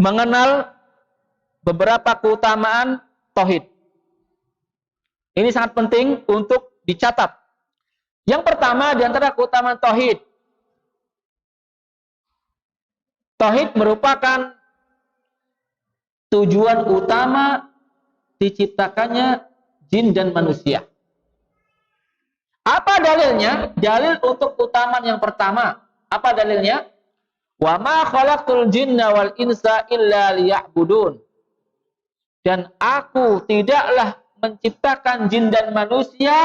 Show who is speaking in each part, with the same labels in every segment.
Speaker 1: mengenal beberapa keutamaan tauhid. Ini sangat penting untuk dicatat. Yang pertama di antara keutamaan tauhid. Tauhid merupakan tujuan utama diciptakannya jin dan manusia. Apa dalilnya? Dalil untuk keutamaan yang pertama. Apa dalilnya? Wa ma khalaqtul jinna wal insa illa liya'budun. Dan aku tidaklah menciptakan jin dan manusia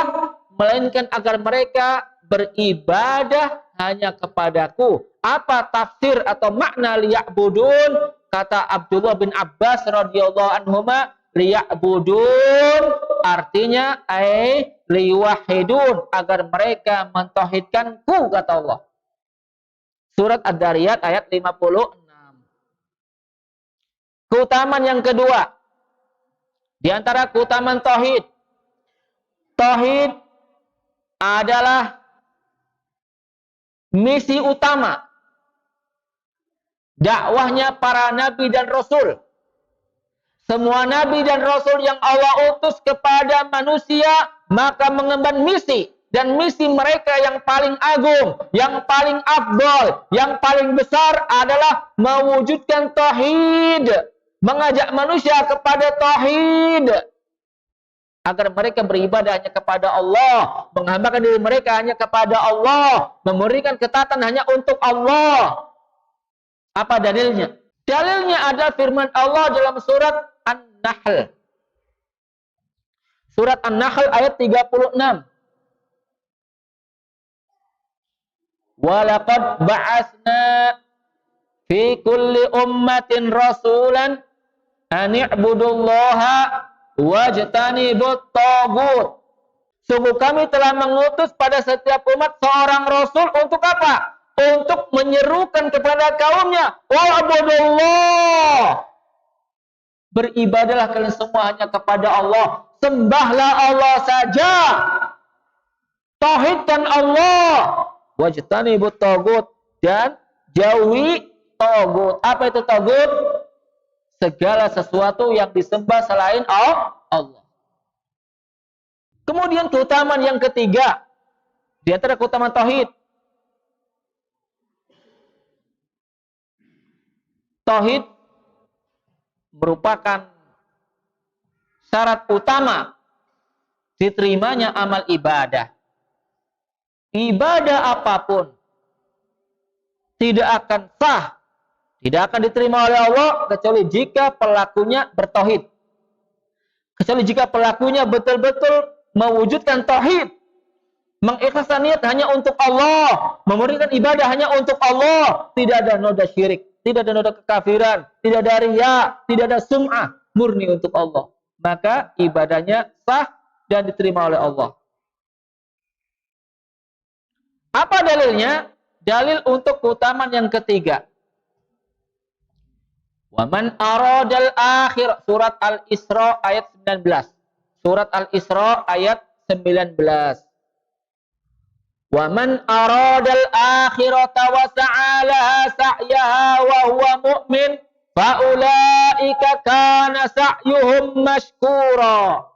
Speaker 1: melainkan agar mereka beribadah hanya kepadaku. Apa tafsir atau makna liya'budun? Kata Abdullah bin Abbas radhiyallahu anhuma, liya'budun artinya liwahidun, agar mereka mentauhidkanku, kata Allah. Surat Ad-Dariyat ayat 56. Keutamaan yang kedua, di antara keutamaan tauhid. Tauhid adalah misi utama dakwahnya para nabi dan rasul. Semua nabi dan rasul yang Allah utus kepada manusia, maka mengemban misi. Dan misi mereka yang paling agung, yang paling afdol, yang paling besar adalah mewujudkan tauhid. Mengajak manusia kepada tauhid. Agar mereka beribadah hanya kepada Allah. Menghambakan diri mereka hanya kepada Allah. Memberikan ketaatan hanya untuk Allah. Apa dalilnya? Dalilnya ada firman Allah dalam surat An-Nahl. Surat An-Nahl ayat 36. Walaqad ba'asna fi kulli ummatin rasulan an i'budullaha wajtanibut taghut. Sungguh kami telah mengutus pada setiap umat seorang rasul untuk apa? Untuk menyerukan kepada kaumnya, wa'budullah. Beribadahlah kalian semua hanya kepada Allah. Sembahlah Allah saja. Tauhidkan Allah. Wajtanibut taghut, dan jauhi taghut. Apa itu taghut? Segala sesuatu yang disembah selain Allah. Kemudian keutamaan yang ketiga di antara keutamaan tauhid. Tauhid merupakan syarat utama diterimanya amal ibadah. Ibadah apapun tidak akan sah, tidak akan diterima oleh Allah kecuali jika pelakunya bertauhid. Kecuali jika pelakunya betul-betul mewujudkan tauhid, mengikhlaskan niat hanya untuk Allah, memberikan ibadah hanya untuk Allah, tidak ada noda syirik, tidak ada noda kekafiran, tidak ada riya, tidak ada sum'ah, murni untuk Allah. Maka ibadahnya sah dan diterima oleh Allah. Apa dalilnya? Dalil untuk keutamaan yang ketiga. Wa man aradal akhir, surat Al-Isra ayat 19. Surat Al-Isra ayat 19. Wa man aradal akhirata wa sa'alaha sa'yaha wa huwa mu'min fa ulaika kana sa'yuhum mashkura.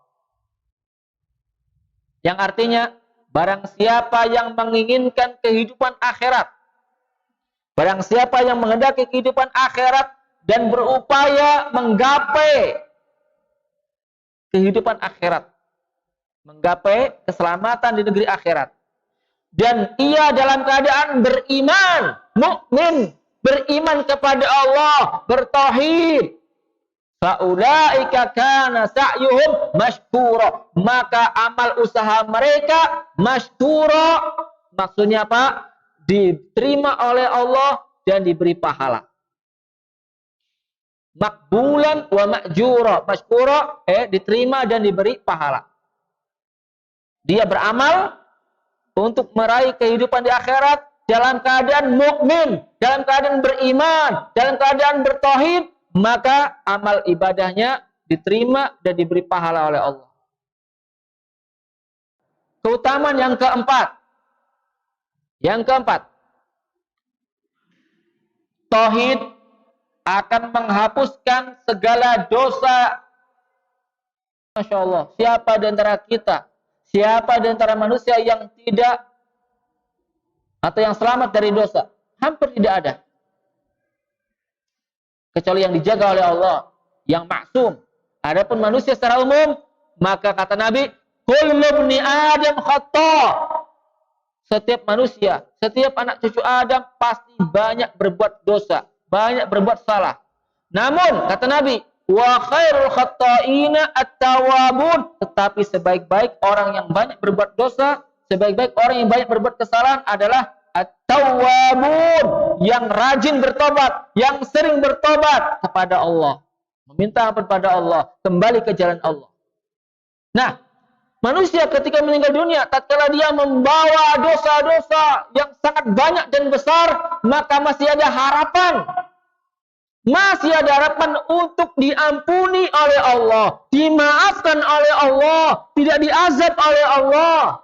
Speaker 1: Yang artinya, barang siapa yang menginginkan kehidupan akhirat, barang siapa yang menghendaki kehidupan akhirat dan berupaya menggapai kehidupan akhirat, menggapai keselamatan di negeri akhirat, dan ia dalam keadaan beriman, mukmin, beriman kepada Allah, bertauhid, faulaika kana sa'yuhum mashkura, maka amal usaha mereka mashkura, maksudnya apa? Diterima oleh Allah dan diberi pahala. Makbulan wa ma'jura. Mashkura diterima dan diberi pahala. Dia beramal untuk meraih kehidupan di akhirat dalam keadaan mukmin, dalam keadaan beriman, dalam keadaan bertauhid, maka amal ibadahnya diterima dan diberi pahala oleh Allah. Keutamaan yang keempat. Yang keempat. Tauhid akan menghapuskan segala dosa. Masya Allah, siapa di antara kita, siapa di antara manusia yang tidak atau yang selamat dari dosa? Hampir tidak ada. Kecuali yang dijaga oleh Allah, yang maksum. Adapun manusia secara umum, maka kata Nabi, kullu ibni Adam khata'. Setiap manusia, setiap anak cucu Adam pasti banyak berbuat dosa, banyak berbuat salah. Namun kata Nabi, wa khairul khata'ina at-tawwabun. Tetapi sebaik-baik orang yang banyak berbuat dosa, sebaik-baik orang yang banyak berbuat kesalahan adalah at-tawwabun, yang rajin bertobat, yang sering bertobat kepada Allah, meminta kepada Allah, kembali ke jalan Allah. Nah, manusia ketika meninggal dunia, tatkala dia membawa dosa-dosa yang sangat banyak dan besar, maka masih ada harapan. Masih ada harapan untuk diampuni oleh Allah, dimaafkan oleh Allah, tidak diazab oleh Allah.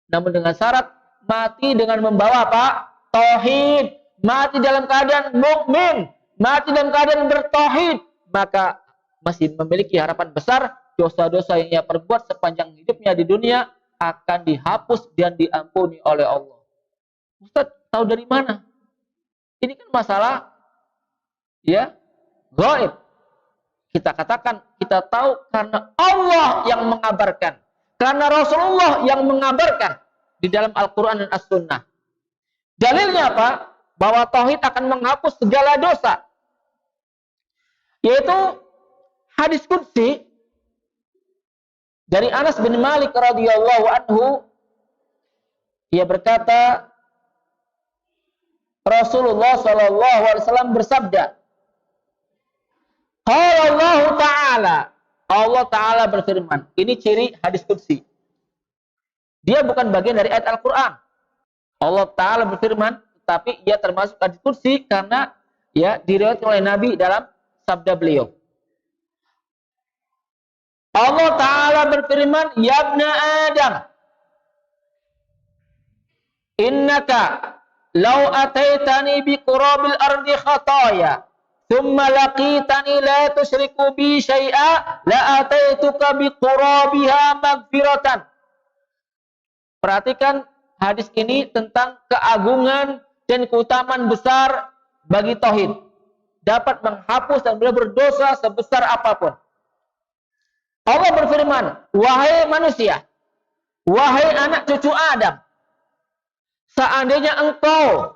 Speaker 1: Namun dengan syarat mati dengan membawa apa? Tauhid. Mati dalam keadaan mukmin, mati dalam keadaan bertauhid, maka masih memiliki harapan besar. Dosa-dosa yang ia perbuat sepanjang hidupnya di dunia akan dihapus dan diampuni oleh Allah. Ustaz, tahu dari mana? Ini kan masalah ya gaib. Kita katakan kita tahu karena Allah yang mengabarkan, karena Rasulullah yang mengabarkan di dalam Al-Quran dan As-Sunnah. Dalilnya apa? Bahwa tauhid akan menghapus segala dosa. Yaitu hadis qudsi dari Anas bin Malik radhiyallahu anhu, ia berkata, Rasulullah sallallahu alaihi wasallam bersabda, qala Allah Ta'ala, Allah Ta'ala berfirman. Ini ciri hadis qudsi. Dia bukan bagian dari ayat Al-Quran. Allah Ta'ala berfirman, tapi ia termasuk hadis qudsi karena ya diriwayatkan oleh Nabi dalam sabda beliau. Allah Ta'ala berfirman, ya ibna Adam, innaka law ataitani bi qurabil ardi khataya, thumma laqitani la tusyriku bi syai'a, la ataituka bi qurabiha magfiratan. Perhatikan hadis ini tentang keagungan dan keutamaan besar bagi tauhid. Dapat menghapus dan berdosa sebesar apapun. Allah berfirman, wahai manusia, wahai anak cucu Adam, seandainya engkau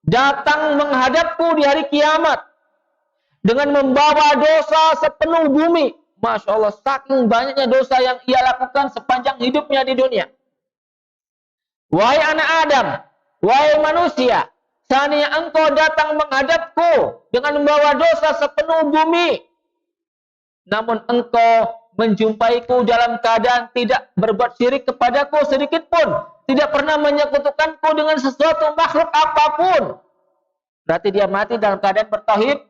Speaker 1: datang menghadapku di hari kiamat dengan membawa dosa sepenuh bumi, Masya Allah, saking banyaknya dosa yang ia lakukan sepanjang hidupnya di dunia. Wahai anak Adam, wahai manusia, seandainya engkau datang menghadapku dengan membawa dosa sepenuh bumi, namun engkau menjumpaiku dalam keadaan tidak berbuat syirik kepadaku sedikit pun, tidak pernah menyekutukanku dengan sesuatu makhluk apapun, berarti dia mati dalam keadaan bertauhid.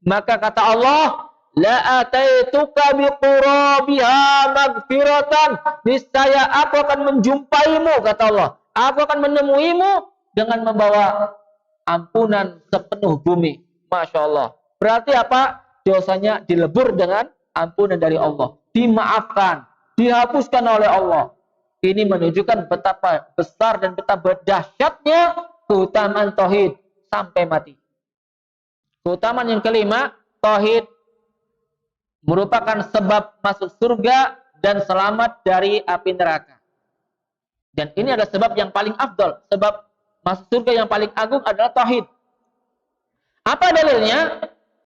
Speaker 1: Maka kata Allah, la ataituka biqurabiha magfiratan, niscaya aku akan menjumpaimu, kata Allah, aku akan menemuimu dengan membawa ampunan sepenuh bumi. Masya Allah. Berarti apa? Dosanya dilebur dengan ampunan dari Allah, dimaafkan, dihapuskan oleh Allah. Ini menunjukkan betapa besar dan betapa dahsyatnya keutamaan tauhid sampai mati. Keutamaan yang kelima, tauhid merupakan sebab masuk surga dan selamat dari api neraka. Dan ini adalah sebab yang paling afdal, sebab masuk surga yang paling agung adalah tauhid. Apa dalilnya?